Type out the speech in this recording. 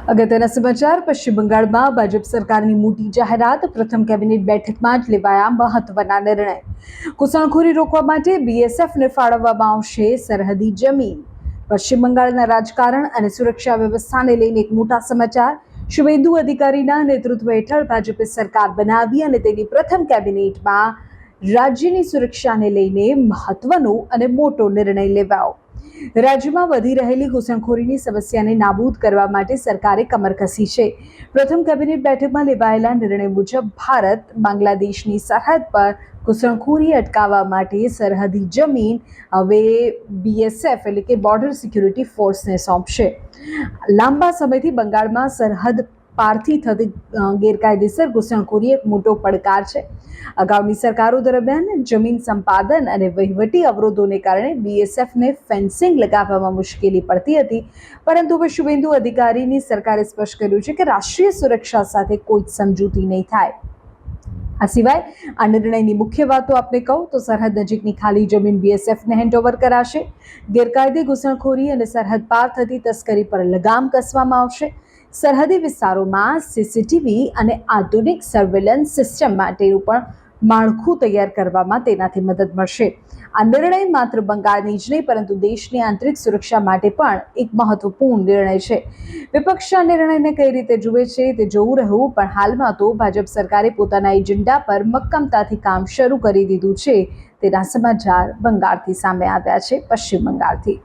અગત્યના સમાચાર. પશ્ચિમ બંગાળમાં ભાજપ સરકારની મોટી જાહેરાત. પ્રથમ કેબિનેટ બેઠકમાં જ લેવાયા મહત્વના નિર્ણય. ઘૂસણખોરી રોકવા માટે બીએસએફને ફાળવવામાં આવશે સરહદી જમીન. પશ્ચિમ બંગાળના રાજકારણ અને સુરક્ષા વ્યવસ્થાને લઈને એક મોટા સમાચાર. શુવેન્દુ અધિકારીના નેતૃત્વ હેઠળ ભાજપે સરકાર બનાવી અને તેની પ્રથમ કેબિનેટમાં રાજ્યની સુરક્ષાને લઈને મહત્વનો અને મોટો નિર્ણય લેવાયો. રાજ્યમાં વધી રહેલી ઘૂસણખોરીની સમસ્યાને નાબૂદ કરવા માટે સરકારે કમર કસી છે. પ્રથમ કેબિનેટ બેઠકમાં લેવાયેલા નિર્ણય મુજબ ભારત બાંગ્લાદેશની સરહદ પર ઘૂસણખોરી અટકાવવા માટે સરહદી જમીન હવે બીએસએફ એટલે કે બોર્ડર સિક્યુરિટી ફોર્સને સોંપશે. લાંબા સમયથી બંગાળમાં સરહદ પારથી થતી ગેરકાયદેસર ઘૂસણખોરી એક મોટો પડકાર છે. અગાઉની સરકારો દરમિયાન જમીન સંપાદન અને વહીવટી અવરોધોને કારણે બીએસએફને ફેન્સિંગ લગાવવામાં મુશ્કેલી પડતી હતી, પરંતુ હવે શુવેન્દુ અધિકારીની સરકારે સ્પષ્ટ કર્યું છે કે રાષ્ટ્રીય સુરક્ષા સાથે કોઈ સમજૂતી નહીં થાય. આ સિવાય આ નિર્ણયની મુખ્ય વાતો આપને કહું તો સરહદ નજીકની ખાલી જમીન બીએસએફને હેન્ડઓવર કરાશે. ગેરકાયદે ઘૂસણખોરી અને સરહદ પાર થતી તસ્કરી પર લગામ કસવામાં આવશે. સરહદી વિસ્તારોમાં સીસીટીવી અને આધુનિક સર્વેલન્સ સિસ્ટમ માટેનું પણ માળખું તૈયાર કરવામાં તેનાથી મદદ મળશે. આ નિર્ણય માત્ર બંગાળની જ નહીં પરંતુ દેશની આંતરિક સુરક્ષા માટે પણ એક મહત્વપૂર્ણ નિર્ણય છે. વિપક્ષ આ નિર્ણયને કઈ રીતે જુએ છે તે જોવું રહ્યું, પણ હાલમાં તો ભાજપ સરકારે પોતાના એજન્ડા પર મક્કમતાથી કામ શરૂ કરી દીધું છે. તેના સમાચાર બંગાળથી સામે આવ્યા છે. પશ્ચિમ બંગાળથી